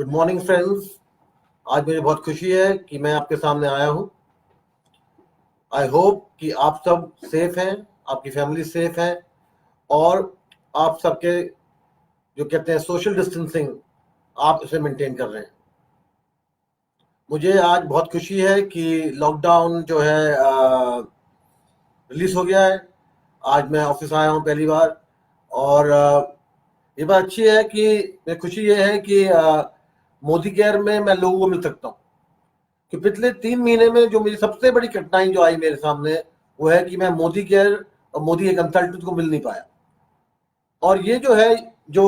Good morning friends. आज मुझे बहुत खुशी है कि मैं आपके सामने आया हूं। आई होप कि आप सब सेफ हैं, आपकी फैमिली सेफ है और आप सबके जो कहते हैं सोशल डिस्टेंसिंग आप इसे मेंटेन कर रहे हैं। मुझे आज बहुत खुशी है कि लॉकडाउन जो है रिलीज हो गया है। आज मैं ऑफिस आया हूं पहली बार और ये बात अच्छी है कि मैं खुशी ये है कि मोदी केयर में मैं लोगों को मिल सकता हूँ कि पिछले 3 महीने में जो मेरी सबसे बड़ी कठिनाई जो आई मेरे सामने वो है कि मैं मोदी केयर और मोदी के कंसल्टेंट को मिल नहीं पाया। और ये जो है जो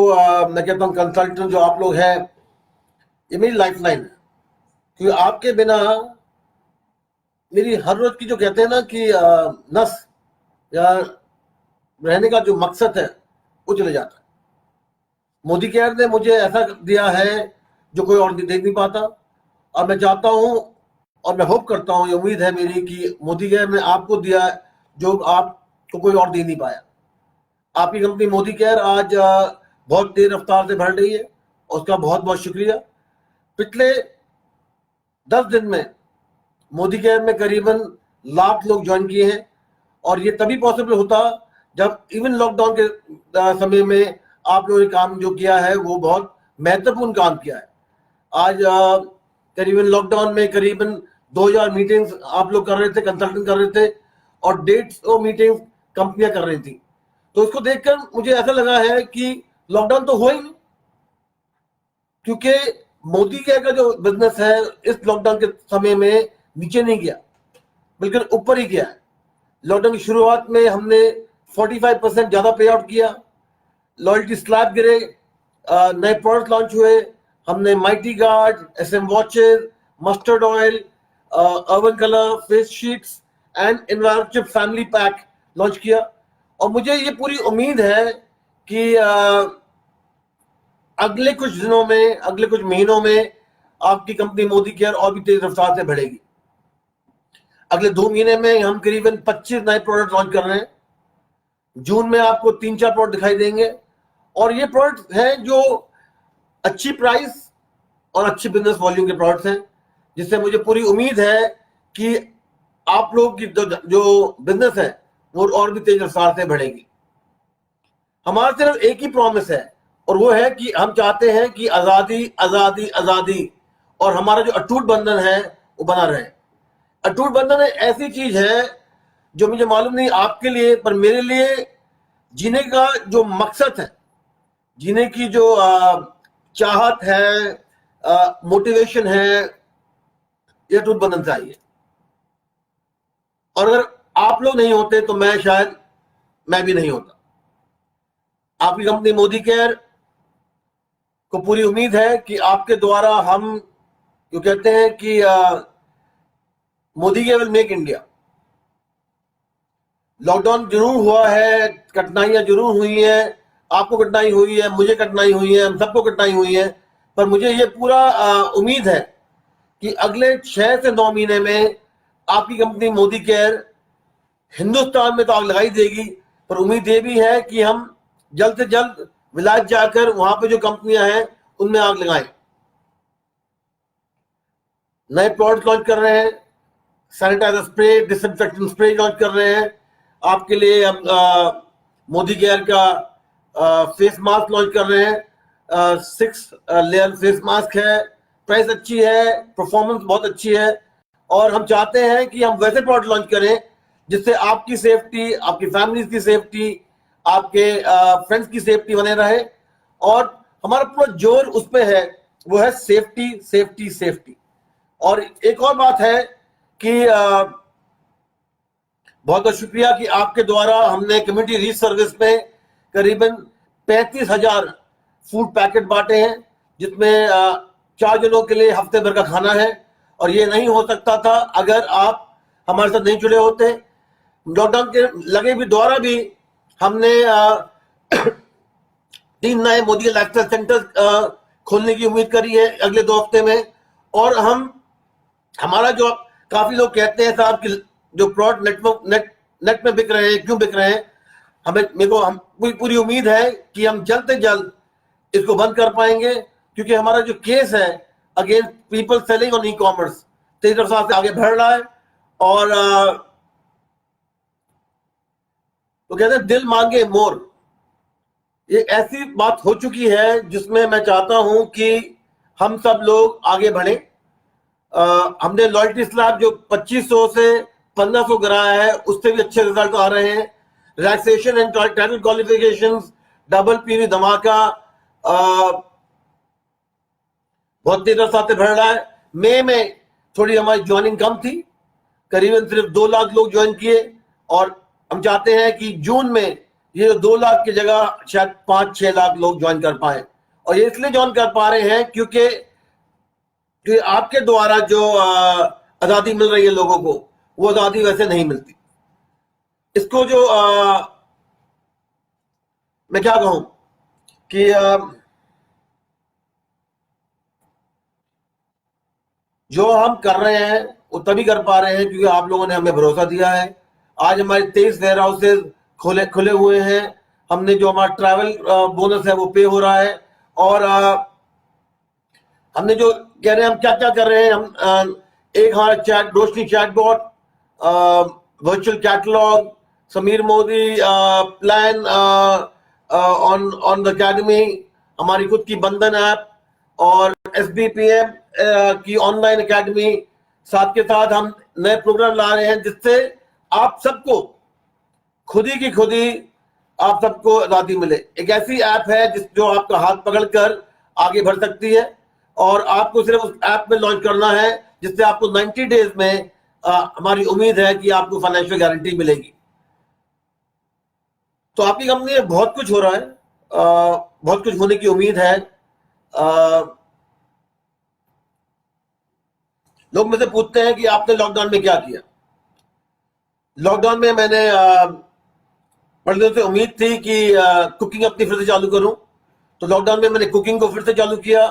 मैं कहता हूँ कंसल्टेंट जो आप लोग हैं, ये मेरी लाइफ लाइन है, क्योंकि आपके बिना मेरी हर रोज की जो कहते हैं ना कि नस या रहने का जो मकसद है वो चले जाता है। मोदी केयर ने मुझे ऐसा दिया है जो कोई और दे नहीं पाता। और मैं चाहता हूं और मैं होप करता हूं, ये उम्मीद है मेरी कि मोदी केयर ने आपको दिया जो आपको कोई और दे नहीं पाया। आपकी कंपनी मोदी केयर आज बहुत तेज रफ्तार से बढ़ रही है और उसका बहुत बहुत शुक्रिया। पिछले 10 दिन में मोदी केयर में करीबन 1 लाख लोग ज्वाइन किए हैं और ये तभी पॉसिबल होता जब इवन लॉकडाउन के समय में आप लोगों ने काम जो किया है वो बहुत महत्वपूर्ण काम किया है। आज करीबन लॉकडाउन में करीबन 2000 मीटिंग्स आप लोग कर रहे थे, कंसल्टिंग कर रहे थे और 150 मीटिंग्स कंपनियां कर रही थी। तो इसको देखकर मुझे ऐसा लगा है कि लॉकडाउन तो हुआ ही नहीं, क्योंकि मोदी केयर का जो बिजनेस है इस लॉकडाउन के समय में नीचे नहीं गया, बिल्कुल ऊपर ही गया है। लॉकडाउन की शुरुआत में हमने 45% ज्यादा पे आउट किया, लॉयल्टी स्लैब गिरे, नए प्रोडक्ट लॉन्च हुए। हमने mighty guard, SM watches, mustard oil, urban colour face sheets and environment family pack launch किया। और मुझे ये पूरी उम्मीद है कि अगले कुछ दिनों में, अगले कुछ महीनों में आपकी कंपनी मोदी केयर और भी तेज रफ्तार से बढ़ेगी। अगले 2 महीने में हम करीबन 25 नए प्रोडक्ट लॉन्च कर रहे हैं। जून में आपको 3-4 प्रोडक्ट दिखाई देंगे और ये प्रोडक्ट हैं जो अच्छी प्राइस और अच्छी बिजनेस वॉल्यूम के प्रोडक्ट्स हैं, जिससे मुझे पूरी उम्मीद है कि आप लोग की जो बिजनेस है वो और भी तेज रफ्तार से बढ़ेगी। हमारा सिर्फ एक ही प्रॉमिस है और वो है कि हम चाहते हैं कि आजादी आजादी आजादी और हमारा जो अटूट बंधन है वो बना रहे। अटूट बंधन एक ऐसी चीज है जो मुझे मालूम नहीं आपके लिए, पर मेरे लिए जीने का जो मकसद है, जीने की जो चाहत है, मोटिवेशन है, ये अटूट बंधन चाहिए। और अगर आप लोग नहीं होते तो मैं भी नहीं होता। आपकी कंपनी मोदी केयर को पूरी उम्मीद है कि आपके द्वारा हम जो कहते हैं कि Modi care will make India. Lockdown जरूर हुआ है, कठिनाइयां जरूर हुई हैं, आपको कठिनाई हुई है, मुझे कठिनाई हुई है, हम सबको कठिनाई हुई है, पर मुझे ये पूरा उम्मीद है कि अगले 6 से 9 महीने में आपकी कंपनी मोदी केयर हिंदुस्तान में तो आग लगाई देगी, पर उम्मीद ये भी है कि हम जल्द से जल्द विलायत जाकर वहां पे जो कंपनियां हैं उनमें आग लगाएं। नए प्रोडक्ट लॉन्च कर रहे हैं, sanitiser spray, disinfectant spray launch कर रहे हैं आपके लिए। हम मोदी केयर का फेस मास्क लॉन्च कर रहे हैं। 6 लेयर फेस मास्क है, प्राइस अच्छी है, परफॉर्मेंस बहुत अच्छी है और हम चाहते हैं कि हम वैसे प्रोडक्ट लॉन्च करें जिससे आपकी सेफ्टी, आपकी फैमिली की सेफ्टी, आपके फ्रेंड्स की सेफ्टी बने रहे। और हमारा पूरा जोर उस पर है, वो है सेफ्टी सेफ्टी सेफ्टी। और एक और बात है कि बहुत बहुत शुक्रिया कि आपके द्वारा हमने कम्युनिटी रीच सर्विस में करीबन 35,000 फूड पैकेट बांटे हैं, जिसमें 4 जनों के लिए हफ्ते भर का खाना है। और ये नहीं हो सकता था अगर आप हमारे साथ नहीं जुड़े होते। लॉकडाउन के लगे भी द्वारा भी हमने 3 नए मोदी लाइफस्टाइल सेंटर खोलने की उम्मीद करी है अगले 2 हफ्ते में। और हमारा जो काफी लोग कहते हैं साहब कि जो प्रोडक्ट नेट में बिक रहे हैं, क्यों बिक रहे हैं, हम पूरी उम्मीद है कि हम जल्द से जल्द इसको बंद कर पाएंगे क्योंकि हमारा जो केस है against people selling on e commerce 23 साल से आगे बढ़ रहा है। और तो कहते हैं दिल मांगे मोर, ये ऐसी बात हो चुकी है जिसमें मैं चाहता हूं कि हम सब लोग आगे बढ़े। हमने लॉयल्टी स्लैब जो 2500 से 1500 गिराया है, उससे भी अच्छे रिजल्ट आ रहे हैं। Relaxation and title qualifications, double PV धमाका बहुत तेज रफ्तार से बढ़ रहा है। मई में थोड़ी हमारी ज्वाइनिंग कम थी, करीबन सिर्फ 2 लाख लोग ज्वाइन किए, और हम चाहते हैं कि जून में ये 2 लाख की जगह शायद 5-6 लाख लोग ज्वाइन कर पाए। और ये इसलिए ज्वाइन कर पा रहे हैं क्योंकि आपके द्वारा जो आजादी मिल रही है लोगों को, वो आजादी वैसे नहीं मिलती। इसको जो मैं क्या कहूं कि जो हम कर रहे हैं वो तभी कर पा रहे हैं क्योंकि आप लोगों ने हमें भरोसा दिया है। आज हमारे 23 वेयर हाउसेज खुले हुए हैं। हमने जो हमारा ट्रैवल बोनस है वो पे हो रहा है। और हमने जो कह रहे हैं हम क्या क्या कर रहे हैं, हम एक हमारा Roshni chatbot, virtual catalogue, Sameer Modi plan on the academy, हमारी खुद की बंधन ऐप और SBPM की ऑनलाइन एकेडमी, साथ के साथ हम नए प्रोग्राम ला रहे हैं जिससे आप सबको खुद ही आप सबको आजादी मिले। एक ऐसी ऐप है जो आपका हाथ पकड़कर आगे बढ़ सकती है, और आपको सिर्फ उस ऐप में लॉन्च करना है जिससे आपको 90 डेज में हमारी उम्मीद है कि आपको फाइनेंशियल गारंटी मिलेगी। तो आपकी कंपनी में बहुत कुछ हो रहा है, बहुत कुछ होने की उम्मीद है। लोग मुझसे पूछते हैं कि आपने लॉकडाउन में क्या किया। लॉकडाउन में मैंने बड़े दिनों से उम्मीद थी कि कुकिंग अपनी फिर से चालू करूं, तो लॉकडाउन में मैंने कुकिंग को फिर से चालू किया।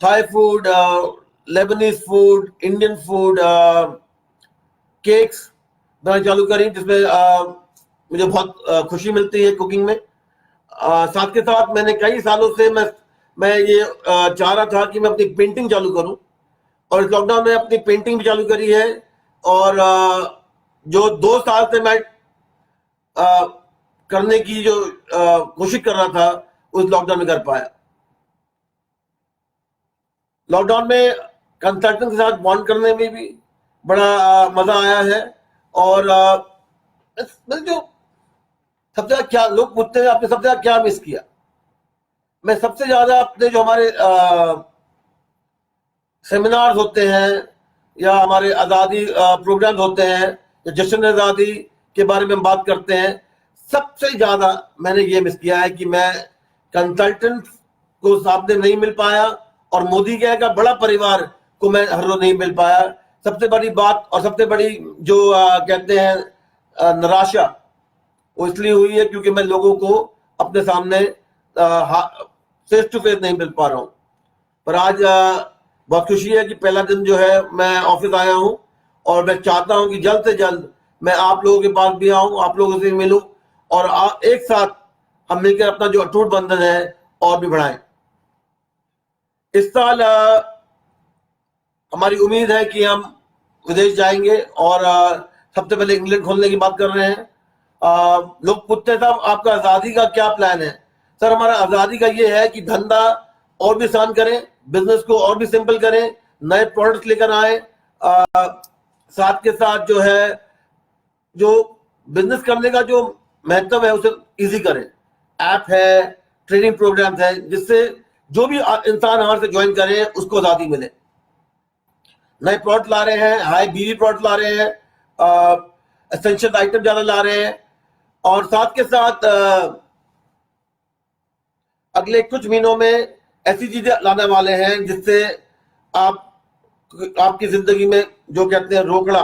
Thai food, Lebanese food, Indian food, cakes बनाना चालू करी, जिसमें मुझे बहुत खुशी मिलती है कुकिंग में। साथ के साथ मैंने कई सालों से मैं ये चाह रहा था कि मैं अपनी पेंटिंग चालू करूं, और इस लॉकडाउन में अपनी पेंटिंग भी चालू करी है। और जो 2 साल से मैं करने की जो कोशिश कर रहा था, उस लॉकडाउन में कर पाया। लॉकडाउन में कंसल्टेंट के साथ बॉन्ड करने में भी बड़ा मजा आया है। और जो सबसे ज्यादा क्या लोग पूछते हैं आपने सबसे ज्यादा क्या मिस किया, मैं सबसे ज्यादा अपने जो हमारे सेमिनार्स होते हैं या हमारे आज़ादी प्रोग्राम्स होते हैं, या जश्न आज़ादी के बारे में हम बात करते हैं, सबसे ज़्यादा मैंने ये मिस किया है कि मैं कंसल्टेंट को सामने नहीं मिल पाया, और मोदी के का बड़ा परिवार को मैं हर रोज नहीं मिल पाया। सबसे बड़ी बात और सबसे बड़ी जो कहते हैं निराशा, वो इसलिए हुई है क्योंकि मैं लोगों को अपने सामने फेस टू फेस नहीं मिल पा रहा हूँ। पर आज बहुत खुशी है कि पहला दिन जो है मैं ऑफिस आया हूं, और मैं चाहता हूं कि जल्द से जल्द मैं आप लोगों के पास भी आऊं, आप लोगों से मिलूं, और एक साथ हम मिलकर अपना जो अटूट बंधन है और भी बढ़ाएं। इस साल हमारी उम्मीद है कि हम विदेश जाएंगे, और सबसे पहले इंग्लैंड खोलने की बात कर रहे हैं। लोग पूछते हैं साहब आपका आज़ादी का क्या प्लान है। सर हमारा आज़ादी का ये है कि धंधा और भी आसान करें, बिजनेस को और भी सिंपल करें, नए प्रोडक्ट्स लेकर आए, साथ के साथ जो है जो बिजनेस करने का जो महत्व है उसे इजी करें। ऐप है, ट्रेनिंग प्रोग्राम्स है, जिससे जो भी इंसान हमारे से ज्वाइन करे उसको आज़ादी मिले। नए प्रोडक्ट ला रहे हैं, हाई बीवी प्रोडक्ट ला रहे हैं, एसेंशियल आइटम ज्यादा ला रहे हैं, और साथ के साथ अगले कुछ महीनों में ऐसी चीजें लाने वाले हैं जिससे आपकी जिंदगी में जो कहते हैं रोकड़ा,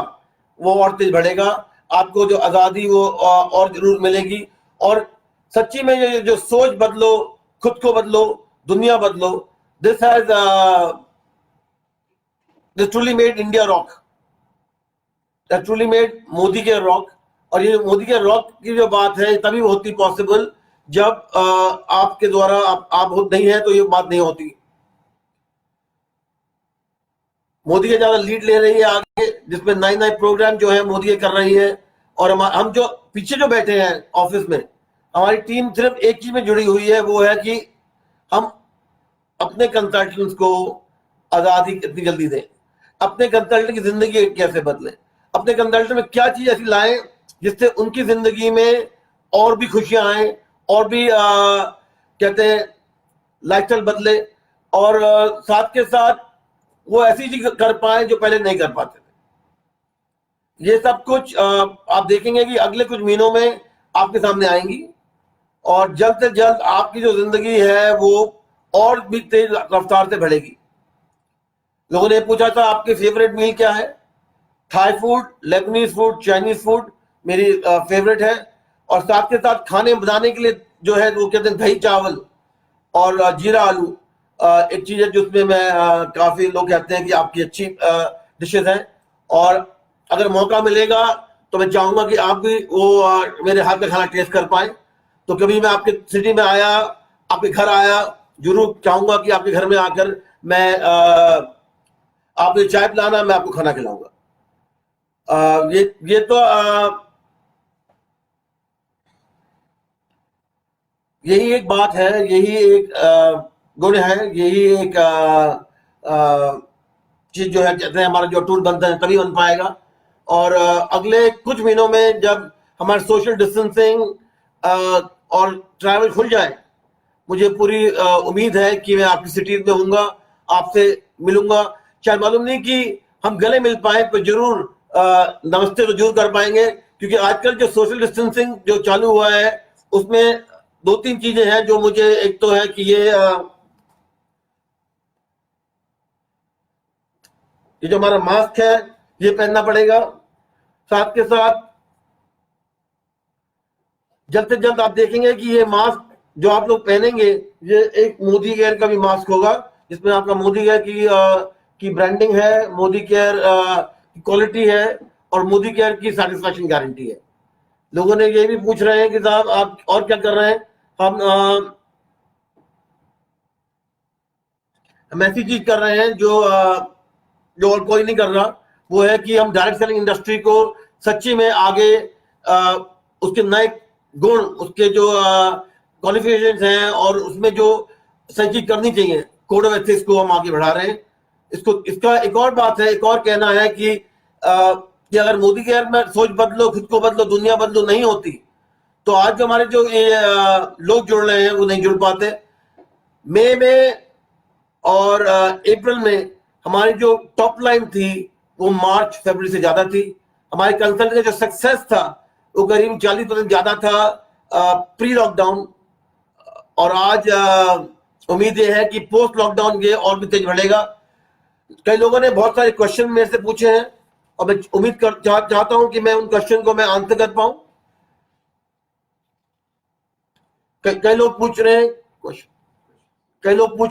वो और तेज बढ़ेगा। आपको जो आजादी वो और जरूर मिलेगी। और सच्ची में ये जो सोच बदलो, खुद को बदलो, दुनिया बदलो, this has truly made India rock, truly made Modi के रॉक। और ये मोदी के रॉक की जो बात है तभी होती पॉसिबल जब आपके द्वारा आप नहीं है तो ये बात नहीं होती। मोदी के ज्यादा लीड ले रही है आगे, जिसमें नए नए प्रोग्राम जो है मोदी कर रही है। और हम जो पीछे जो बैठे हैं ऑफिस में, हमारी टीम सिर्फ एक चीज में जुड़ी हुई है, वो है कि हम अपने कंसल्टेंट्स को आजादी कितनी जल्दी दें, अपने कंसल्टेंट की जिंदगी कैसे बदले, अपने कंसल्टेंट में क्या चीज ऐसी लाएं जिससे उनकी जिंदगी में और भी खुशियां आए, और भी कहते हैं लाइफस्टाइल बदले, और साथ के साथ वो ऐसी चीज कर पाए जो पहले नहीं कर पाते थे। ये सब कुछ आप देखेंगे कि अगले कुछ महीनों में आपके सामने आएंगी, और जल्द से जल्द आपकी जो जिंदगी है वो और भी तेज रफ्तार से बढ़ेगी। लोगों ने पूछा था आपकी फेवरेट मील क्या है? Thai food, Lebanese food, Chinese food मेरी फेवरेट है। और साथ के साथ खाने बनाने के लिए जो है वो कहते हैं दही चावल और जीरा आलू एक चीज है जिसमें मैं काफी लोग कहते हैं कि आपकी अच्छी डिशेज हैं। और अगर मौका मिलेगा तो मैं चाहूंगा कि आप भी वो मेरे हाथ का खाना टेस्ट कर पाए। तो कभी मैं आपके सिटी में आया, आपके घर आया, जरूर चाहूंगा कि आपके घर में आकर मैं आप ये चाय पिलाना, मैं आपको खाना खिलाऊंगा। ये तो यही एक बात है, यही एक गुण है, यही एक चीज जो है कहते हैं हमारा जो टूर बनता है तभी बन पाएगा। और अगले कुछ महीनों में जब हमारे सोशल डिस्टेंसिंग और ट्रैवल खुल जाए, मुझे पूरी उम्मीद है कि मैं आपकी सिटी में होऊंगा, आपसे मिलूंगा। शायद मालूम नहीं कि हम गले मिल पाए, पर जरूर नमस्ते तो जरूर कर पाएंगे, क्योंकि आजकल जो सोशल डिस्टेंसिंग जो चालू हुआ है उसमें दो तीन चीजें हैं जो मुझे, एक तो है कि ये जो हमारा मास्क है ये पहनना पड़ेगा। साथ के साथ जल्द से जल्द आप देखेंगे कि ये मास्क जो आप लोग पहनेंगे ये एक मोदी केयर का भी मास्क होगा, जिसमें आपका मोदी केयर की ब्रांडिंग है, मोदी केयर की क्वालिटी है, और मोदी केयर की सेटिस्फैक्शन गारंटी है। लोगों ने ये भी पूछ रहे हैं कि साहब आप और क्या कर रहे हैं? हम ऐसी चीज कर रहे हैं जो और कोई नहीं कर रहा, वो है कि हम डायरेक्ट सेलिंग इंडस्ट्री को सच्ची में आगे उसके नए गुण, उसके जो क्वालिफिकेशंस हैं और उसमें जो सही चीज करनी चाहिए, कोड ऑफ एथिक्स को हम आगे बढ़ा रहे हैं। इसका एक और बात है, एक और कहना है कि अगर मोदी केयर में सोच बदलो, खुद को बदलो, दुनिया बदलो नहीं होती, तो आज जो हमारे जो लोग जुड़ रहे हैं वो नहीं जुड़ पाते। मई में और अप्रैल में हमारी जो टॉप लाइन थी वो मार्च फरवरी से ज्यादा थी। हमारे कंसल्ट का जो सक्सेस था वो करीब 40% ज्यादा था प्री लॉकडाउन। और आज उम्मीद ये है कि पोस्ट लॉकडाउन ये और भी तेज बढ़ेगा। कई लोगों ने बहुत सारे क्वेश्चन मेरे से पूछे हैं और मैं उम्मीद चाहता हूं कि मैं उन क्वेश्चन को मैं आंसर कर पाऊं। कई लोग पूछ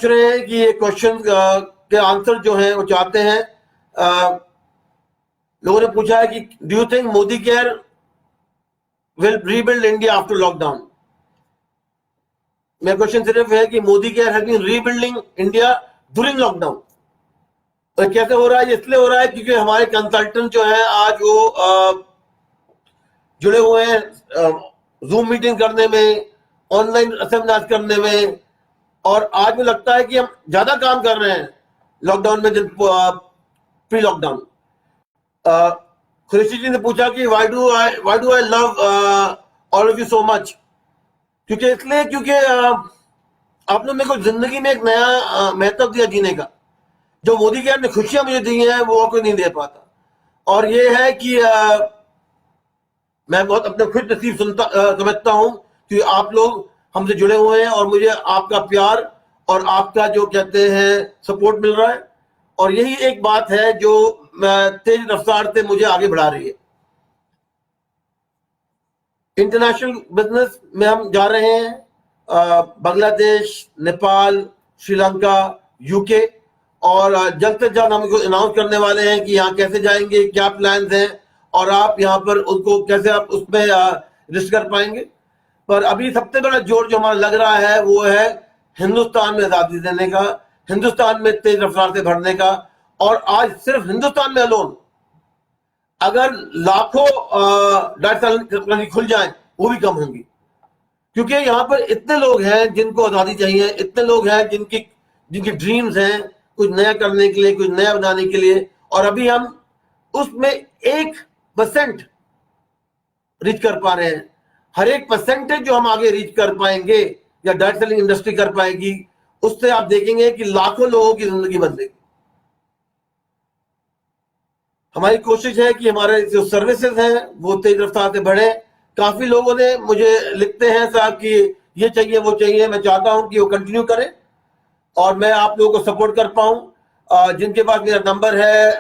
रहे हैं कि ये क्वेश्चन के आंसर जो है वो चाहते हैं। लोगों ने पूछा है कि do you think Modi care will rebuild India after lockdown? मेरा क्वेश्चन सिर्फ है कि Modi care has been rebuilding India during lockdown. और कैसे हो रहा है? इसलिए हो रहा है क्योंकि हमारे कंसल्टेंट जो है आज वो जुड़े हुए हैं जूम मीटिंग करने में, ऑनलाइन सेमिनार करने में, और आज मुझे लगता है कि हम ज्यादा काम कर रहे हैं लॉकडाउन में जब प्री लॉकडाउन। खुर्शी जी ने पूछा कि why do I love all of you so much? क्योंकि आपने मेरे को जिंदगी में एक नया महत्व दिया जीने का। जो मोदी केयर ने खुशियां मुझे दी हैं वो कोई नहीं दे पाता। और ये है कि मैं बहुत अपने खुद नसीब समझता हूं कि आप लोग हमसे जुड़े हुए हैं और मुझे आपका प्यार और आपका जो कहते हैं सपोर्ट मिल रहा है। और यही एक बात है जो तेज रफ्तार से मुझे आगे बढ़ा रही है। इंटरनेशनल बिजनेस में हम जा रहे हैं बांग्लादेश, नेपाल, श्रीलंका, यूके, और जल्द से जल्द हम इसको अनाउंस करने वाले हैं कि यहाँ कैसे जाएंगे, क्या प्लान्स हैं, और आप यहाँ पर उनको कैसे आप उसमें रिस्क कर पाएंगे। पर अभी सबसे बड़ा जोर जो हमारा लग रहा है वो है हिंदुस्तान में आजादी देने का, हिंदुस्तान में तेज रफ्तार से बढ़ने का, और आज सिर्फ हिंदुस्तान में अलोन अगर लाखों डाइट सेलिंग कंपनी खुल जाए वो भी कम होंगी, क्योंकि यहाँ पर इतने लोग हैं जिनको आजादी चाहिए, इतने लोग हैं जिनकी ड्रीम्स हैं कुछ नया करने के लिए, कुछ नया बनाने के लिए, और अभी हम उसमें 1% रीच कर पा रहे हैं। हर एक परसेंटेज जो हम आगे रीच कर पाएंगे या डाइट सेलिंग इंडस्ट्री कर पाएगी, उससे आप देखेंगे कि लाखों लोगों की जिंदगी बदलेगी। हमारी कोशिश है कि हमारे जो सर्विसेज हैं वो तेज रफ्तार से बढ़े। काफी लोगों ने मुझे लिखते हैं साहब कि ये चाहिए वो चाहिए, मैं चाहता हूं कि वो कंटिन्यू करें और मैं आप लोगों को सपोर्ट कर पाऊं। जिनके पास मेरा नंबर है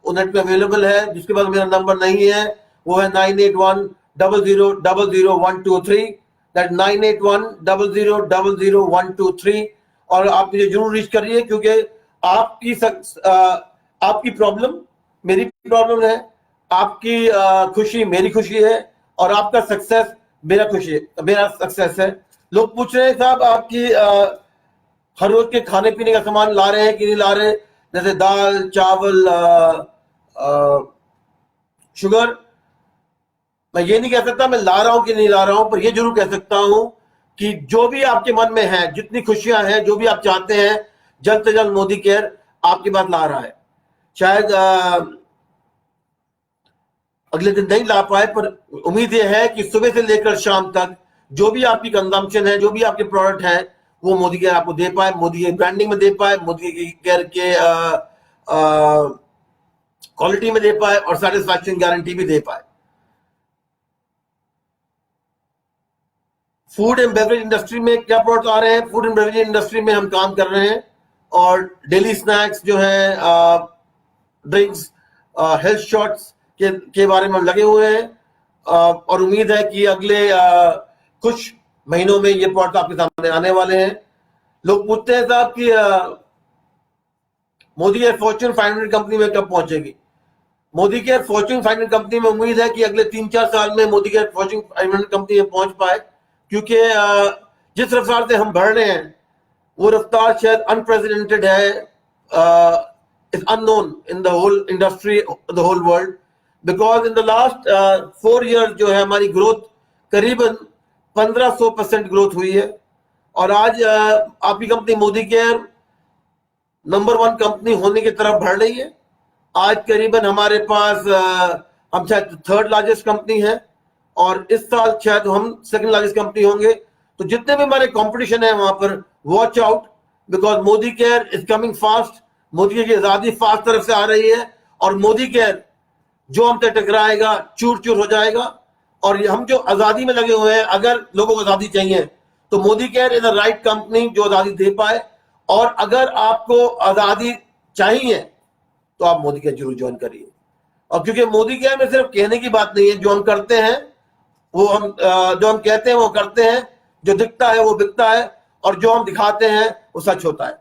वो नेट में अवेलेबल है, जिसके पास मेरा नंबर नहीं है वो है 9810000123, दैट 9810000123। और आप मुझे जरूर रीच करिए, क्योंकि आपकी प्रॉब्लम मेरी प्रॉब्लम है, आपकी खुशी मेरी खुशी है, और आपका सक्सेस मेरा सक्सेस है। लोग पूछ रहे हैं साहब आपकी हर रोज के खाने पीने का सामान ला रहे हैं कि नहीं ला रहे, जैसे दाल चावल शुगर। मैं ये नहीं कह सकता मैं ला रहा हूं कि नहीं ला रहा हूं, पर ये जरूर कह सकता हूं कि जो भी आपके मन में है, जितनी खुशियां हैं, जो भी आप चाहते हैं, जल्द से जल्द मोदी केयर आपके पास ला रहा है। शायद अगले दिन नहीं ला पाए, पर उम्मीद यह है कि सुबह से लेकर शाम तक जो भी आपकी कंजम्पशन है, जो भी आपके प्रोडक्ट हैं, वो मोदी केयर आपको दे पाए, मोदी के ब्रांडिंग में दे पाए, मोदी केयर के क्वालिटी में दे पाए, और सेटिस्फैक्शन गारंटी भी दे पाए। फूड एंड बेवरेज इंडस्ट्री में क्या प्रोडक्ट आ रहे हैं? फूड एंड बेवरेज इंडस्ट्री में हम काम कर रहे हैं, और डेली स्नैक्स जो है, ड्रिंक्स, हेल्थ शॉट्स के बारे में हम लगे हुए हैं, और उम्मीद है कि अगले कुछ महीनों में ये प्रोडक्ट आपके सामने आने वाले हैं। लोग पूछते हैं साहब कि मोदी केयर फॉर्च्यून 500 कंपनी में कब पहुंचेगी? मोदी केयर फॉर्च्यून 500 कंपनी में उम्मीद है कि अगले 3-4 साल में मोदी केयर फॉर्च्यून 500 कंपनी में पहुंच पाए, क्योंकि जिस रफ्तार से हम बढ़ रहे हैं वो रफ्तार शायद अनप्रेसिडेंटेड है, is unknown in the whole industry, the whole world, because in the last 4 years जो है हमारी ग्रोथ करीबन 1500% ग्रोथ हुई है। और आज आपकी company Modi care number 1 company होने की तरफ बढ़ रही है। आज करीबन हमारे पास हम शायद 3rd लार्जेस्ट कंपनी है, और इस साल शायद हम 2nd लार्जेस्ट कंपनी होंगे। तो जितने भी हमारे कंपटीशन है वहां पर watch out, because Modi care is coming fast. Modi care की आजादी फास्ट तरफ से आ रही है, और मोदी केयर जो हमसे टकराएगा चूर चूर हो जाएगा। और हम जो आजादी में लगे हुए हैं, अगर लोगों को आजादी चाहिए तो Modi care is the right company जो आजादी दे पाए। और अगर आपको आजादी चाहिए तो आप मोदी केयर जरूर ज्वाइन करिए। और क्योंकि मोदी केयर में सिर्फ कहने की बात नहीं है, जो हम करते हैं वो जो हम कहते हैं वो करते हैं, जो दिखता है वो बिकता है, और जो हम दिखाते हैं वो सच होता है।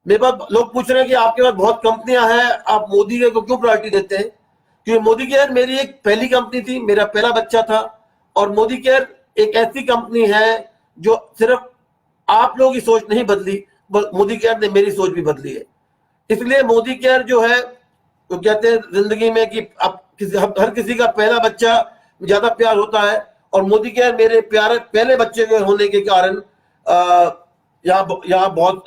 मेरे पास लोग पूछ रहे हैं कि आपके पास बहुत कंपनियां हैं, आप मोदी केयर को क्यों प्रायोरिटी देते हैं? क्योंकि मोदी केयर मेरी एक पहली कंपनी थी, मेरा पहला बच्चा था, और मोदी केयर एक ऐसी कंपनी है जो सिर्फ आप लोगों की सोच नहीं बदली, मोदी केयर ने मेरी सोच भी बदली है। इसलिए मोदी केयर जो है, तो कहते हैं जिंदगी में कि हर किसी का पहला बच्चा ज्यादा प्यार होता है, और मोदी केयर मेरे प्यारे पहले बच्चे के होने के कारण यहाँ बहुत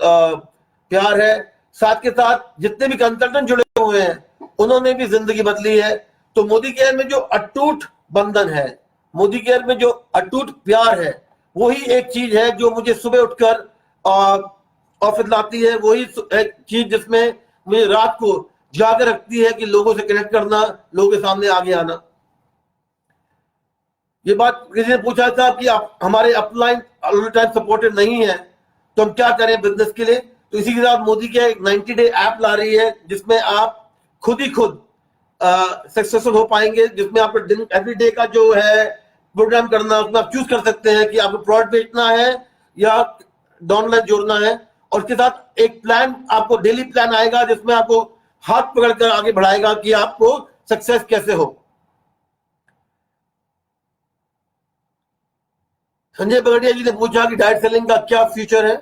प्यार है। साथ के साथ जितने भी कंसल्टेंट जुड़े हुए हैं उन्होंने भी जिंदगी बदली है। तो मोदी केयर में जो अटूट बंधन है, मोदी केयर में जो अटूट प्यार है, वही एक चीज है जो मुझे सुबह उठकर ऑफिस लाती है, वही एक चीज जिसमें मुझे रात को जाकर रखती है कि लोगों से कनेक्ट करना, लोगों के सामने आगे आना। ये बात किसी ने पूछा था कि आप हमारे अपलाइन टाइम सपोर्टेड नहीं है तो हम क्या करें बिजनेस के लिए। तो इसी के साथ मोदी केयर एक 90 डे ऐप ला रही है, जिसमें आप खुद ही खुद सक्सेसफुल हो पाएंगे, जिसमें आपको दिन एवरी डे का जो है प्रोग्राम करना, उसमें आप चूज कर सकते हैं कि आपको प्रोडक्ट बेचना है या डाउनलाइन जोड़ना है। और उसके साथ एक प्लान, आपको डेली प्लान आएगा जिसमें आपको हाथ पकड़कर आगे बढ़ाएगा कि आपको सक्सेस कैसे हो। संजय बगड़िया जी ने पूछा कि डाइट सेलिंग का क्या फ्यूचर है।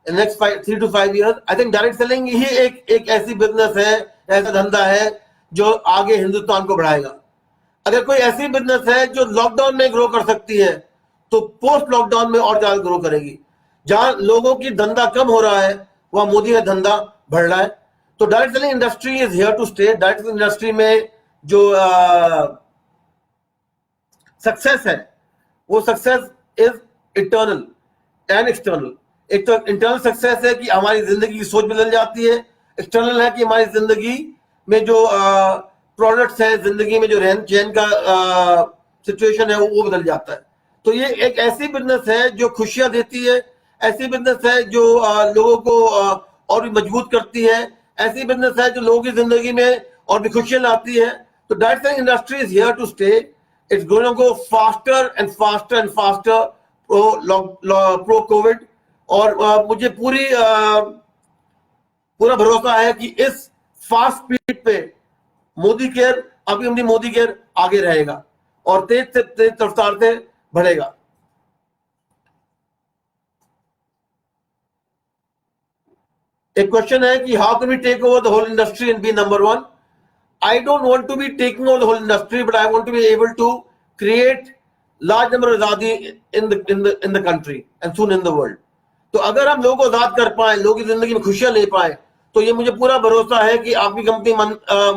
in next 3 to 5 years, I think direct selling ही एक ऐसी बिजनेस है, ऐसा धंधा है जो आगे हिंदुस्तान को बढ़ाएगा। अगर कोई ऐसी बिजनेस है जो लॉकडाउन में ग्रो कर सकती है तो पोस्ट लॉकडाउन में और ज्यादा ग्रो करेगी। जहां लोगों की धंधा कम हो रहा है वहां मोदी का धंधा बढ़ रहा है। तो direct selling industry is here to stay. Direct selling industry में जो सक्सेस है वो success is internal and external. एक तो इंटरनल सक्सेस है कि हमारी जिंदगी की सोच बदल जाती है, एक्सटर्नल है कि हमारी जिंदगी में जो प्रोडक्ट्स हैं, जिंदगी में जो रहन सहन का सिचुएशन है वो बदल जाता है। तो ये एक ऐसी बिजनेस है जो खुशियां देती है, ऐसी बिजनेस है जो लोगों को और भी मजबूत करती है, ऐसी बिजनेस है जो लोगों की जिंदगी में और भी खुशियां लाती है। तो direct selling industry is here to stay. It's going to go faster and faster and faster pro covid. और मुझे पूरा भरोसा है कि इस फास्ट स्पीड पे मोदी केयर, अभी हमने मोदी केयर आगे रहेगा और तेज से तेज रफ्तार से बढ़ेगा। एक क्वेश्चन है कि how can we take over the whole industry and be number one. I don't want to be taking over the whole industry, but I want to be able to create large number of azadi in the country and soon in the world. तो अगर हम लोगों को आजाद कर पाए, लोगों की जिंदगी में खुशियां ले पाए, तो ये मुझे पूरा भरोसा है कि आपकी company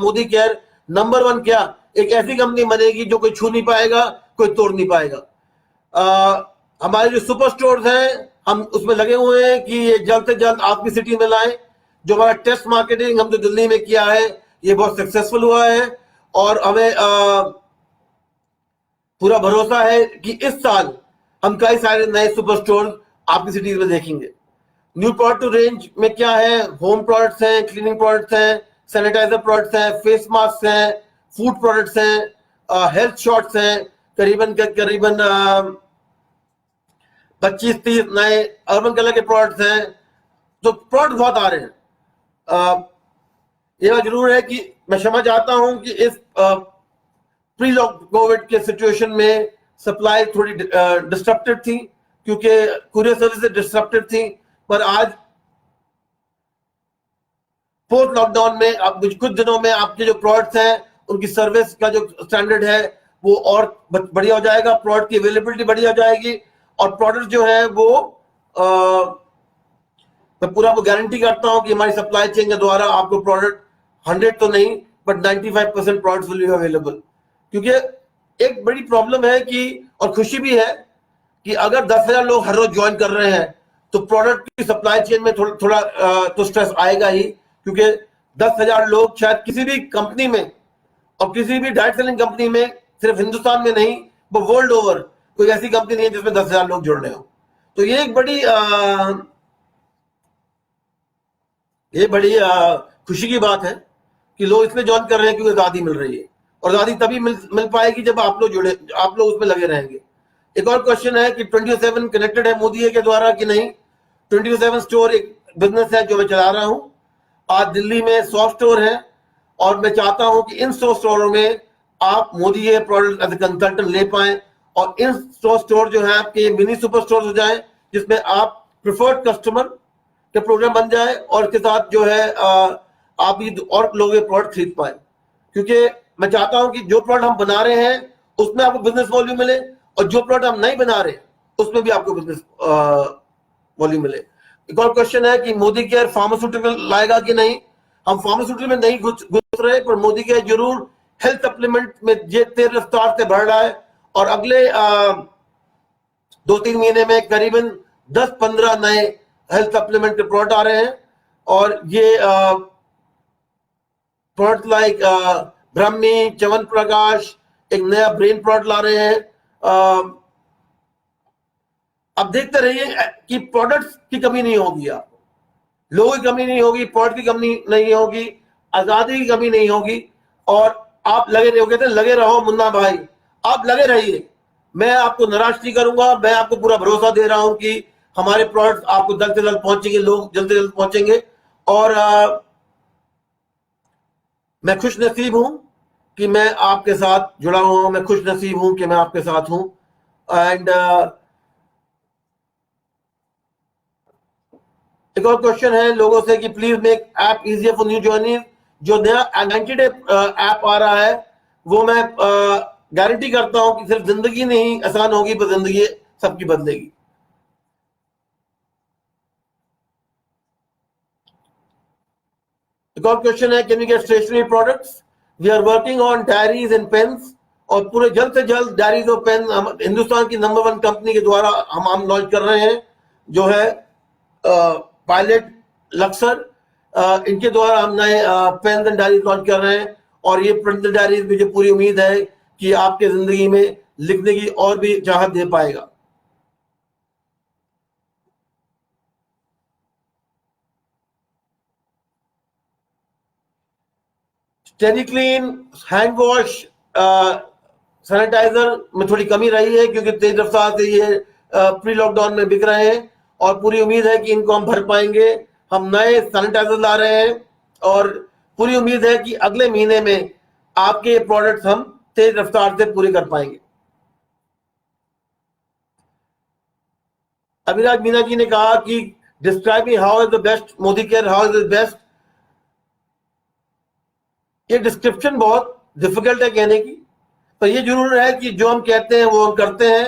Modi care number one क्या एक ऐसी कंपनी बनेगी जो कोई छू नहीं पाएगा, कोई तोड़ नहीं पाएगा। हमारे जो सुपर स्टोर्स हैं हम उसमें लगे हुए हैं कि ये जल्द से जल्द आपकी सिटी में लाएं। जो हमारा टेस्ट मार्केटिंग हम जो दिल्ली में किया है ये बहुत सक्सेसफुल हुआ है और हमें पूरा भरोसा है कि इस साल हम कई सारे नए सुपर स्टोर आपकी सिटीज में देखेंगे। न्यू प्रोडक्ट टू रेंज में क्या है, होम प्रोडक्ट्स हैं, क्लीनिंग प्रोडक्ट्स हैं, सैनिटाइजर प्रोडक्ट्स हैं, फेस मास्क हैं, फूड प्रोडक्ट्स हैं, हेल्थ शॉट्स हैं, करीबन 25-30 नए अर्बन कलर के प्रोडक्ट्स हैं। तो प्रोडक्ट बहुत आ रहे हैं। ये बात जरूर है कि मैं क्षमा चाहता हूं कि इस प्री कोविड के सिचुएशन में सप्लाई थोड़ी डिस्टर्बटेड थी क्योंकि कुरियर सर्विसेज डिस्टर्बटेड थी, पर आज पोस्ट लॉकडाउन में अब कुछ दिनों में आपके जो प्रोडक्ट्स हैं उनकी सर्विस का जो स्टैंडर्ड है वो और बढ़िया हो जाएगा, प्रोडक्ट की अवेलेबिलिटी बढ़िया हो जाएगी और प्रोडक्ट जो है वो मैं पूरा वो गारंटी करता हूं कि हमारी सप्लाई चेन के द्वारा आपको प्रोडक्ट 100 तो नहीं but 95% products will be available. क्योंकि एक बड़ी प्रॉब्लम है कि और खुशी भी है कि अगर 10,000 लोग हर रोज ज्वाइन कर रहे हैं तो प्रोडक्ट की सप्लाई चेन में थोड़ा तो स्ट्रेस आएगा ही, क्योंकि 10,000 लोग शायद किसी भी कंपनी में और किसी भी डायरेक्ट सेलिंग कंपनी में, सिर्फ हिंदुस्तान में नहीं वो वर्ल्ड ओवर कोई ऐसी कंपनी नहीं है जिसमें 10,000 लोग जुड़ रहे हो। तो ये एक बड़ी खुशी की बात है कि लोग इसमें ज्वाइन कर रहे हैं क्योंकि आजादी मिल रही है और आजादी तभी मिल पाएगी जब आप लोग जुड़े, आप लोग उसमें लगे रहेंगे। एक और क्वेश्चन है कि 24/7 कनेक्टेड है मोदी के द्वारा कि नहीं। 24/7 स्टोर एक बिजनेस है जो मैं चला रहा हूं। आज दिल्ली में 100 स्टोर है और मैं चाहता हूं कि इन 100 स्टोरों में आप मोदी के प्रोडक्ट एज ए कंसल्टेंट ले पाए और इन 100 स्टोर जो है आपके मिनी सुपर स्टोर हो जाए जिसमें आप प्रिफर्ड कस्टमर के प्रोग्राम बन जाए और इसके साथ जो है आप भी और लोग ये प्रोडक्ट खरीद पाए। क्योंकि मैं चाहता हूं कि जो प्रोडक्ट हम बना रहे हैं उसमें आपको बिजनेस वॉल्यूम मिले और जो प्रोडक्ट हम नहीं बना रहे उसमें भी आपको बिजनेस वॉल्यूम मिले। एक और क्वेश्चन है कि मोदी केयर फार्मास्यूटिकल लाएगा कि नहीं। हम फार्मास्यूटिकल में नहीं घुस रहे, पर मोदी केयर जरूर हेल्थ सप्लीमेंट में ये तेज रफ्तार से बढ़ रहा है और अगले 2-3 महीने में करीबन 10-15 नए हेल्थ सप्लीमेंट के प्रोडक्ट आ रहे हैं और ये प्रोडक्ट लाइक ब्रह्मी, च्यवनप्राश एक नया ब्रेन प्रोडक्ट ला रहे हैं। अब देखते रहिए कि प्रोडक्ट्स की कमी नहीं होगी, आपको लोगों की कमी नहीं होगी, प्रोडक्ट की कमी नहीं होगी, आजादी की कमी नहीं होगी और आप लगे रहोगे। तो लगे रहो मुन्ना भाई, आप लगे रहिए, मैं आपको निराश नहीं करूंगा। मैं आपको पूरा भरोसा दे रहा हूं कि हमारे प्रोडक्ट्स आपको जल्द से जल्द पहुंचेंगे, लोग जल्द से जल्द पहुंचेंगे और मैं खुश नसीब हूं कि मैं आपके साथ जुड़ा हुआ हूं, मैं खुश नसीब हूं कि मैं आपके साथ हूं एंड एक और क्वेश्चन है लोगों से कि please make app easier for new journey. जो नया 90 डे ऐप आ रहा है वो मैं गारंटी करता हूं कि सिर्फ जिंदगी नहीं आसान होगी पर जिंदगी सबकी बदलेगी। एक और क्वेश्चन है can we get stationery products. We are working on diaries and pens और पूरे जल्द से जल्द डायरीज और पेन हिंदुस्तान की नंबर 1 कंपनी के द्वारा हम लॉन्च कर रहे हैं जो है पायलट लक्सर। इनके द्वारा हम नए पेन एंड डायरीज लॉन्च कर रहे हैं और ये प्रिंटेड डायरीज मुझे पूरी उम्मीद है कि आपके जिंदगी में लिखने की और भी चाहत दे पाएगा। स्टेरी क्लीन हैंड वॉश सैनिटाइजर में थोड़ी कमी रही है क्योंकि तेज रफ्तार से ये प्री लॉकडाउन में बिक रहे हैं और पूरी उम्मीद है कि इनको हम भर पाएंगे। हम नए सैनिटाइजर ला रहे हैं और पूरी उम्मीद है कि अगले महीने में आपके प्रोडक्ट्स हम तेज रफ्तार से पूरे कर पाएंगे। अभिराज मीना जी ने कहा कि describe me how is the best Modi care, how is the best. ये डिस्क्रिप्शन बहुत डिफिकल्ट है कहने की, पर ये जरूर है कि जो हम कहते हैं वो हम करते हैं।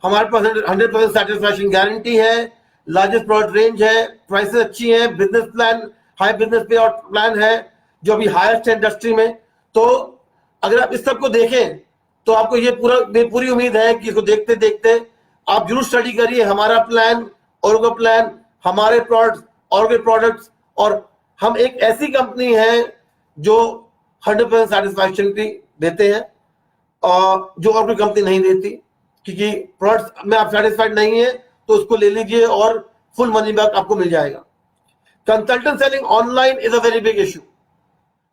हमारे पास 100% सेटिस्फैक्शन गारंटी है, लार्जेस्ट प्रोडक्ट रेंज है, प्राइसेस अच्छी हैं, बिजनेस प्लान हाई बिजनेस पे आउट प्लान है जो अभी हाईएस्ट है इंडस्ट्री में। तो अगर आप इस सब को देखें तो आपको ये पूरी उम्मीद है कि इसको देखते देखते आप जरूर स्टडी करिए हमारा प्लान और उनका प्लान, हमारे प्रोडक्ट्स और उनके प्रोडक्ट्स। और हम एक ऐसी कंपनी है जो 100% सेटिस्फैक्शन देते हैं और जो और कोई कंपनी नहीं देती, क्योंकि प्रोडक्ट्स में आप सेटिस्फाइड नहीं है तो उसको ले लीजिए और फुल मनी बैक आपको मिल जाएगा। Consultant selling online is a very big issue,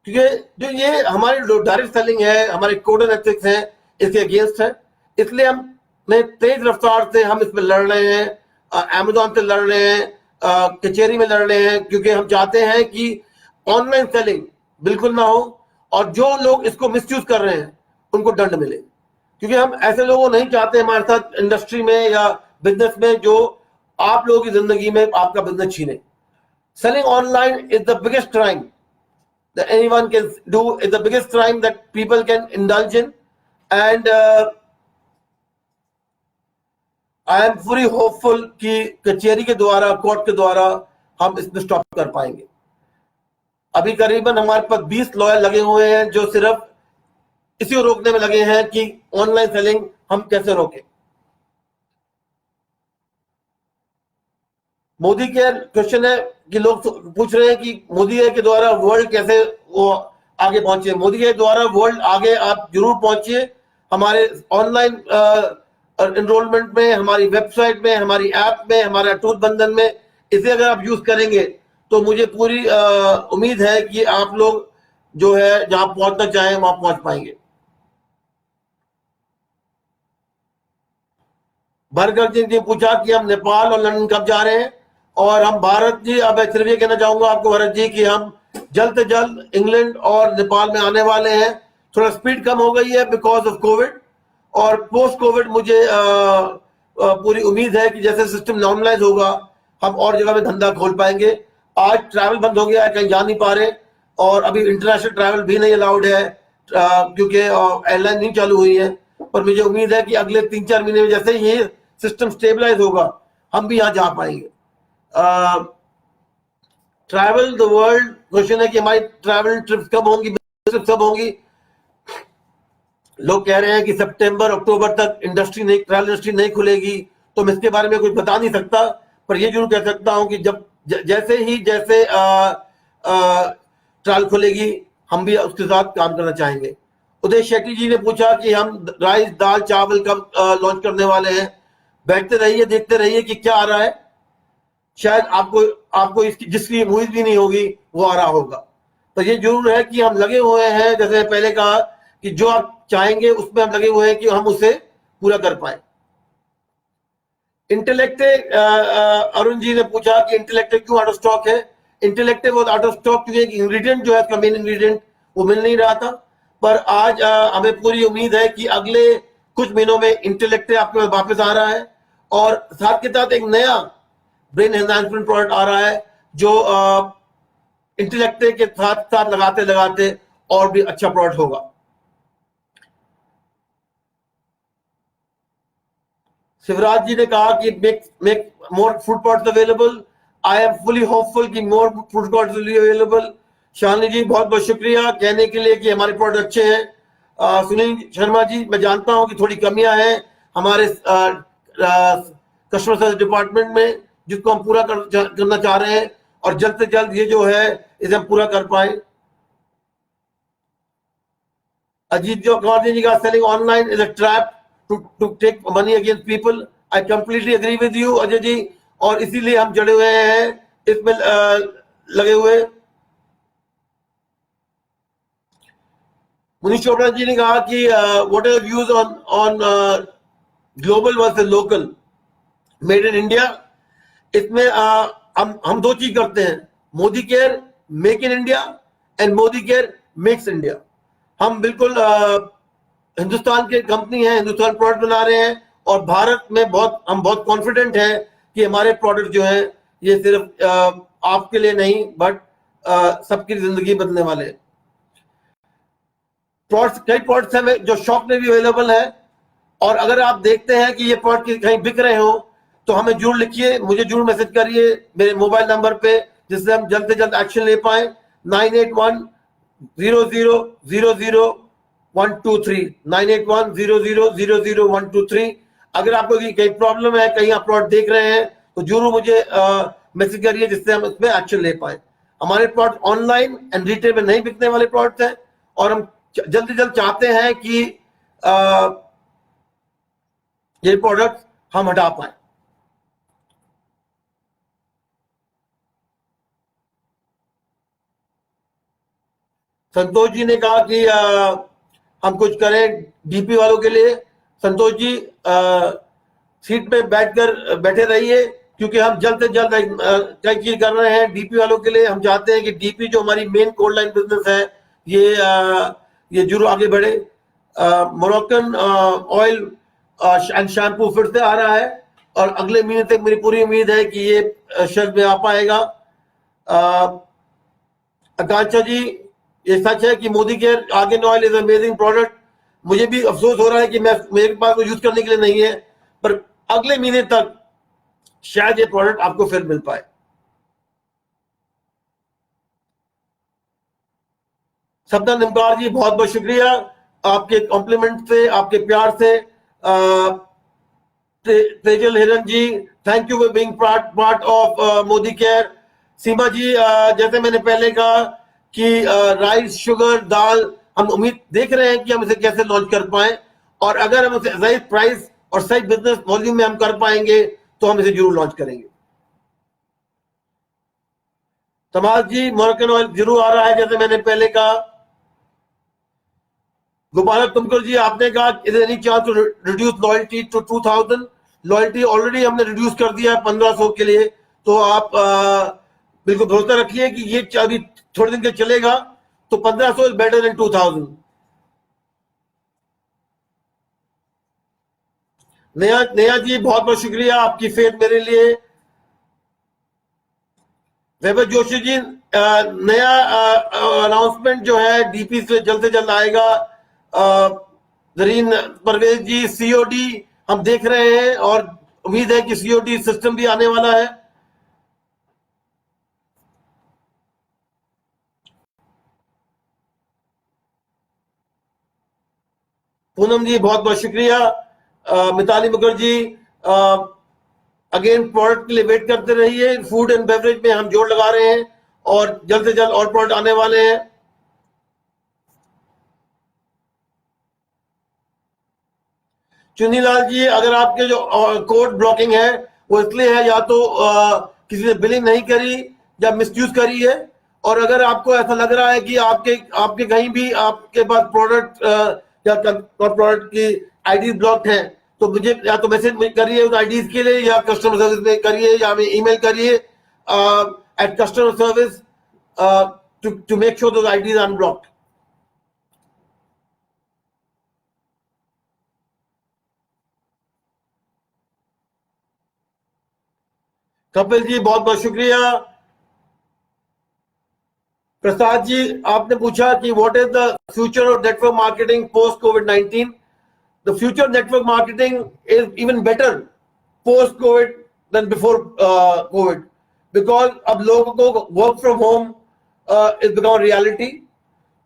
क्योंकि जो ये हमारी डायरेक्ट सेलिंग है, हमारे कोड एंड एथिक्स है, इसके अगेंस्ट है। इसलिए हम तेज रफ्तार से हम इसमें लड़ रहे हैं, अमेजोन से लड़ रहे हैं, कचेरी में लड़ रहे हैं, क्योंकि हम चाहते हैं कि ऑनलाइन सेलिंग बिल्कुल ना हो और जो लोग इसको मिसयूज कर रहे हैं उनको दंड मिले, क्योंकि हम ऐसे लोगों नहीं चाहते हमारे साथ इंडस्ट्री में या बिजनेस में जो आप लोगों की जिंदगी में आपका बिजनेस छीने। Selling online is the biggest crime that anyone can do, is the biggest crime that people can indulge in, and I am fully hopeful कि कचेरी के द्वारा, कोर्ट के द्वारा हम इसमें स्टॉप कर पाएंगे। अभी करीबन हमारे पास 20 लॉयर लगे हुए हैं जो सिर्फ इसी को रोकने में लगे हैं कि ऑनलाइन सेलिंग हम कैसे रोकें। मोदी केयर क्वेश्चन है कि लोग पूछ रहे हैं कि मोदी केयर के द्वारा वर्ल्ड कैसे वो आगे पहुंचे। मोदी केयर द्वारा वर्ल्ड आगे आप जरूर पहुंचिए हमारे ऑनलाइन एनरोलमेंट में, हमारी वेबसाइट में, हमारी ऐप में, हमारा टूल बंधन में। इसे अगर आप यूज करेंगे तो मुझे पूरी उम्मीद है कि आप लोग जो है जहां पहुंचना चाहें वहां पहुंच पाएंगे। भरकर जी ने पूछा कि हम नेपाल और लंदन कब जा रहे हैं, और हम भारत जी, अब सिर्फ ये कहना चाहूंगा आपको भरत जी कि हम जल्द से जल्द इंग्लैंड और नेपाल में आने वाले हैं। थोड़ा स्पीड कम हो गई है बिकॉज ऑफ कोविड, और पोस्ट कोविड मुझे पूरी उम्मीद है कि जैसे सिस्टम नॉर्मलाइज होगा हम और जगह में धंधा खोल पाएंगे। आज ट्रैवल बंद हो गया है, कहीं जा नहीं पा रहे, और अभी इंटरनेशनल ट्रैवल भी नहीं अलाउड है क्योंकि एयरलाइन नहीं चालू हुई है। पर मुझे उम्मीद है कि अगले 3-4 महीने में जैसे ये सिस्टम स्टेबलाइज होगा हम भी यहाँ जा पाएंगे। ट्रैवल द वर्ल्ड क्वेश्चन है कि हमारी ट्रैवल ट्रिप्स कब होंगी, ट्रिप्स कब होंगी। लोग कह रहे हैं कि सितंबर अक्टूबर तक ट्रैवल इंडस्ट्री नहीं खुलेगी, तो मैं इसके बारे में कुछ बता नहीं सकता, पर ये जरूर कह सकता हूं कि जब जैसे ट्रैवल खुलेगी हम भी उसके साथ काम करना चाहेंगे। उदय शेट्टी जी ने पूछा कि हम राइस दाल चावल कब लॉन्च करने वाले हैं। बैठते रहिए, देखते रहिए कि क्या आ रहा है, शायद आपको इसकी जिसकी उम्मीद भी नहीं होगी वो आ रहा होगा। तो ये जरूर है कि हम लगे हुए हैं, जैसे पहले कहा कि जो आप चाहेंगे उसमें हम लगे हुए हैं कि हम उसे पूरा कर पाए। इंटेलेक्टे अरुण जी ने पूछा कि इंटेलेक्टे क्यों आउट ऑफ स्टॉक है। इंटेलेक्टे बहुत आउट ऑफ स्टॉक क्योंकि एक इंग्रेडिएंट जो है इसका मेन इंग्रेडिएंट वो मिल नहीं रहा था, पर आज हमें पूरी उम्मीद है कि अगले कुछ महीनों में इंटेलेक्टे आपके पास वापस आ रहा है, और साथ के साथ एक नया ब्रेन एनहांसमेंट प्रोडक्ट आ रहा है जो इंटेलेक्ट के साथ साथ लगाते लगाते और भी अच्छा प्रोडक्ट होगा। शिवराज जी ने कहा कि make more food products available. I am fully hopeful कि more food products will be available. Shalini ji बहुत बहुत शुक्रिया कहने के लिए कि हमारे प्रोडक्ट अच्छे हैं। सुनील शर्मा जी, मैं जानता हूं कि थोड़ी कमियां हैं हमारे कस्टमर सर्विस डिपार्टमेंट में, जिसको हम पूरा करना चाह रहे हैं और जल्द से जल्द ये जो है इसे हम पूरा कर पाए। अजीत जो कुमार जी का selling online is a trap to take money against people. I completely agree with you Ajay ji, और इसीलिए हम जुड़े हुए हैं इसमें लगे हुए। मुनीश चोपड़ा जी ने कहा कि what are views on on global versus local made in India. इसमें हम दो चीज करते हैं, Modi care make in India and Modi care makes India. हम बिल्कुल हिंदुस्तान के कंपनी है, हिंदुस्तान प्रोडक्ट बना रहे हैं और भारत में हम बहुत कॉन्फिडेंट हैं कि हमारे प्रोडक्ट जो है ये सिर्फ आपके लिए नहीं बट सबकी जिंदगी बदलने वाले प्रोडक्ट्स। कई प्रोडक्ट्स हैं जो शॉप में भी अवेलेबल है, और अगर आप देखते हैं कि ये प्रोडक्ट कहीं बिक रहे हो तो हमें जरूर लिखिए, मुझे जरूर मैसेज करिए मेरे मोबाइल नंबर पे, जिससे हम जल्द से जल्द एक्शन ले पाए। 9810000123 9810000123। अगर आपको कहीं प्रॉब्लम है, कहीं आप प्रोडक्ट देख रहे हैं तो जरूर मुझे मैसेज करिए, जिससे हम इसमें एक्शन ले पाए। हमारे प्रोडक्ट ऑनलाइन एंड रिटेल में नहीं बिकने वाले प्रोडक्ट हैं, और हम जल्द से जल्द चाहते हैं कि ये प्रोडक्ट हम हटा पाए। संतोष जी ने कहा कि हम कुछ करें डीपी वालों के लिए। संतोष जी सीट पे बैठे रहिए, क्योंकि हम जल्द से जल्द कई चीज कर रहे हैं डीपी वालों के लिए। हम चाहते हैं कि डीपी जो हमारी मेन कोल्ड लाइन बिजनेस है ये जरूर आगे बढ़े। मोरक्कन ऑयल एंड शैम्पू फिर से आ रहा है, और अगले महीने तक मेरी पूरी उम्मीद है कि ये शेल्फ में आ पाएगा। आकांक्षा जी, ये सच है कि Modi care argan oil is amazing product. मुझे भी अफसोस हो रहा है कि मेरे पास वो यूज करने के लिए नहीं है, पर अगले महीने तक शायद ये प्रोडक्ट आपको फिर मिल पाए। सपना निमकार जी बहुत बहुत शुक्रिया आपके कॉम्प्लीमेंट से, आपके प्यार से। Tejal Hiran ji, thank you for being part of Modicare. Seema ji, जैसे मैंने पहले कहा कि राइस, शुगर, दाल हम उम्मीद देख रहे हैं कि हम इसे कैसे लॉन्च कर पाए, और अगर हम इसे सही प्राइस और सही बिजनेस वॉल्यूम में हम कर पाएंगे तो हम इसे जरूर लॉन्च करेंगे। समाज जी, मोरक्कन ऑयल जरूर आ रहा है, जैसे मैंने पहले कहा। गोपाल तुमकर जी, आपने कहा is any chance to reduce loyalty to 2000। Loyalty already हमने रिड्यूस कर दिया है 1500 के लिए, तो आप बिल्कुल भरोसा रखिए कि ये अभी थोड़े दिन के चलेगा, तो 1500 इज बेटर देन 2000। नया नया जी, बहुत बहुत शुक्रिया आपकी फेथ मेरे लिए। वैभव जोशी जी, नया अनाउंसमेंट जो है डीपी से जल्द आएगा। जरीन परवेज जी, सीओडी हम देख रहे हैं, और उम्मीद है कि सीओडी सिस्टम भी आने वाला है। पूनम जी, बहुत बहुत शुक्रिया। मिताली मुखर्जी, अगेन प्रोडक्ट के लिए वेट करते रहिए। फूड एंड बेवरेज में हम जोर लगा रहे हैं, और जल्द से जल्द और प्रोडक्ट आने वाले हैं। चुनीलाल जी, अगर आपके जो कोड ब्लॉकिंग है वो इसलिए है, या तो किसी ने बिलिंग नहीं करी या मिसयूज करी है, और अगर आपको ऐसा लग रहा है कि आपके आपके कहीं भी आपके पास प्रोडक्ट या प्रोडक्ट की आईडी ब्लॉक है, तो मुझे या तो मैसेज करिए उस आईडीज के लिए, या कस्टमर सर्विस में करिए, या हमें ईमेल करिए at customer service to make sure those IDs are unblocked. Kapil ji, बहुत बहुत शुक्रिया। प्रसाद जी, आपने पूछा कि what is the future of network marketing post कोविड-19। The future of network marketing is even better post covid than before covid, because अब लोगों को work from home is become reality.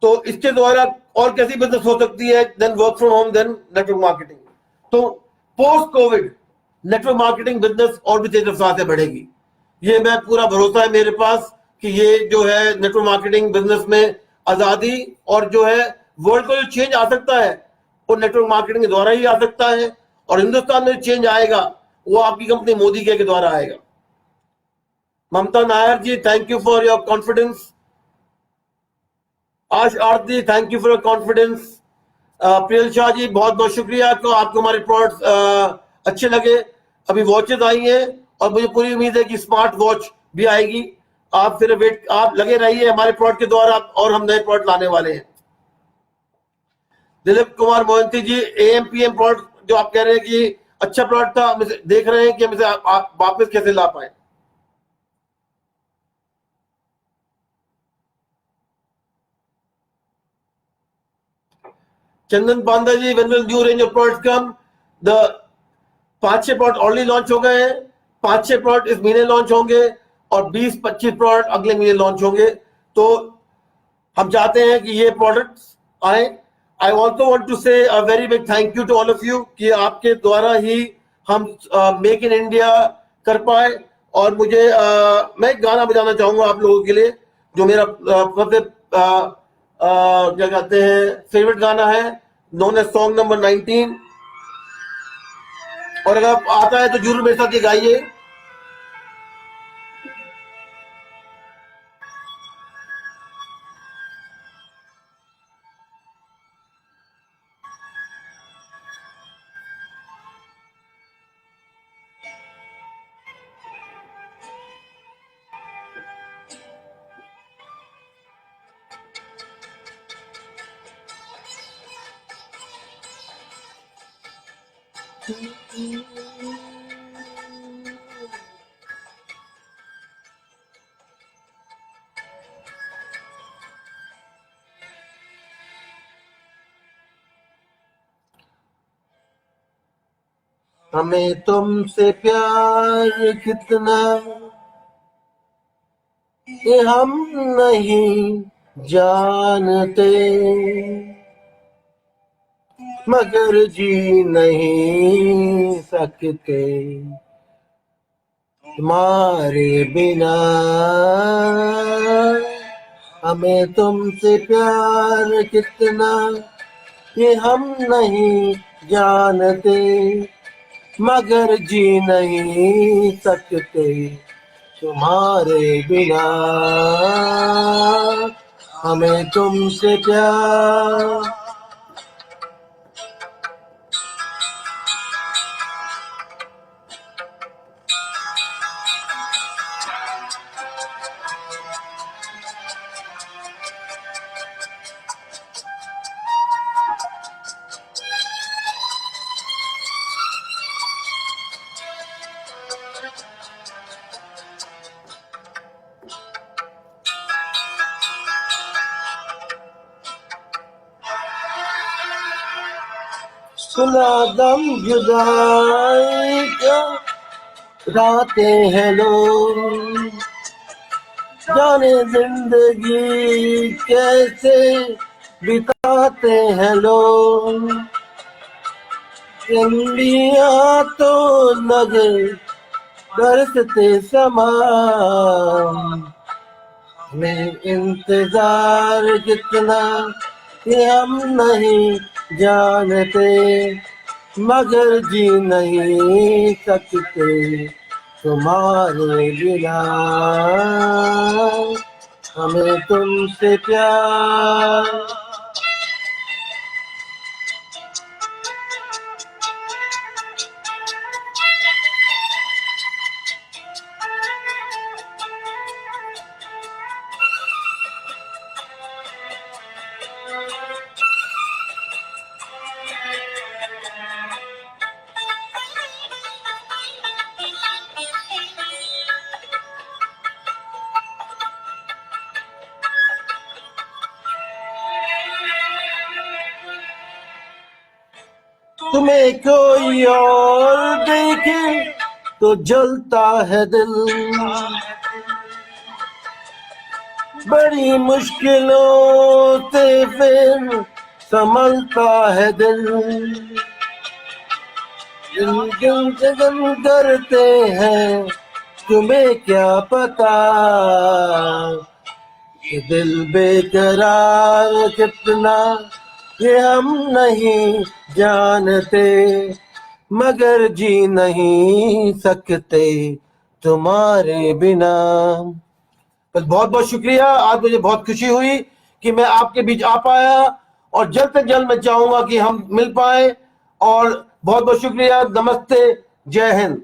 तो इसके द्वारा और कैसी बिजनेस हो सकती है than work from home then network marketing. तो post covid network marketing business और भी तेज रफ्तार से बढ़ेगी। ये मैं पूरा भरोसा है मेरे पास कि ये जो है नेटवर्क मार्केटिंग बिजनेस में आजादी और जो है वर्ल्ड को जो चेंज आ सकता है वो नेटवर्क मार्केटिंग के द्वारा ही आ सकता है। और हिंदुस्तान में चेंज आएगा वो आपकी कंपनी मोदी के द्वारा आएगा। Mamta Nair ji, thank you for your confidence. Ash Aarti, thank you for your confidence. Priyal Shah ji, बहुत बहुत शुक्रिया तो आपको हमारे प्रोडक्ट्स अच्छे लगे। अभी वॉचेस आई हैं और मुझे पूरी उम्मीद है कि स्मार्ट वॉच भी आएगी। आप फिर वेट, आप लगे रहिए हमारे प्रोडक्ट के द्वारा और हम नए प्रोडक्ट लाने वाले हैं। दिलीप कुमार मोहंती जी, AMPM प्रोडक्ट जो आप कह रहे हैं कि अच्छा प्रोडक्ट था, हम देख रहे हैं कि हम इसे वापस कैसे ला पाए। चंदन पांडा जी, when will new range of products come? The 5-6 product already launch हो गए हैं, 5-6 प्रोडक्ट इस महीने लॉन्च होंगे और 20-25 प्रोडक्ट अगले महीने लॉन्च होंगे। तो हम चाहते हैं कि ये प्रोडक्ट्स आए। I also want to say a very big thank you to all of you कि आपके द्वारा ही हम मेक इन इंडिया कर पाए। और मुझे मैं एक गाना बजाना चाहूंगा आप लोगों के लिए जो मेरा सबसे क्या कहते हैं फेवरेट गाना है, नोन एज सॉन्ग नंबर 19। और अगर आप आता है तो जरूर मेरे साथ ये गाइए। हमें तुमसे प्यार कितना ये हम नहीं जानते, मगर जी नहीं सकते तुम्हारे बिना। हमें तुमसे प्यार कितना ये हम नहीं जानते, मगर जी नहीं सकते तुम्हारे बिना। हमें तुमसे प्यार सुना दम जुदाई क्या रातें हैं लोग, जाने जिंदगी कैसे बिताते हैं लोग। चंदियाँ तो नजर बरसते समा में इंतजार कितना ये हम नहीं जानते, मगर जी नहीं सकते तुम्हारे बिना। हमें तुमसे प्यार तुम्हें कोई और देखे तो जलता है दिल, बड़ी मुश्किलों से फिर संभलता है दिल। गम करते हैं तुम्हें क्या पता, कि दिल बेकरार कितना ये हम नहीं जानते, मगर जी नहीं सकते तुम्हारे बिना। बस बहुत बहुत शुक्रिया। आज मुझे बहुत खुशी हुई कि मैं आपके बीच आ पाया और जल्द से जल्द मैं चाहूंगा कि हम मिल पाए। और बहुत बहुत शुक्रिया। नमस्ते, जय हिंद।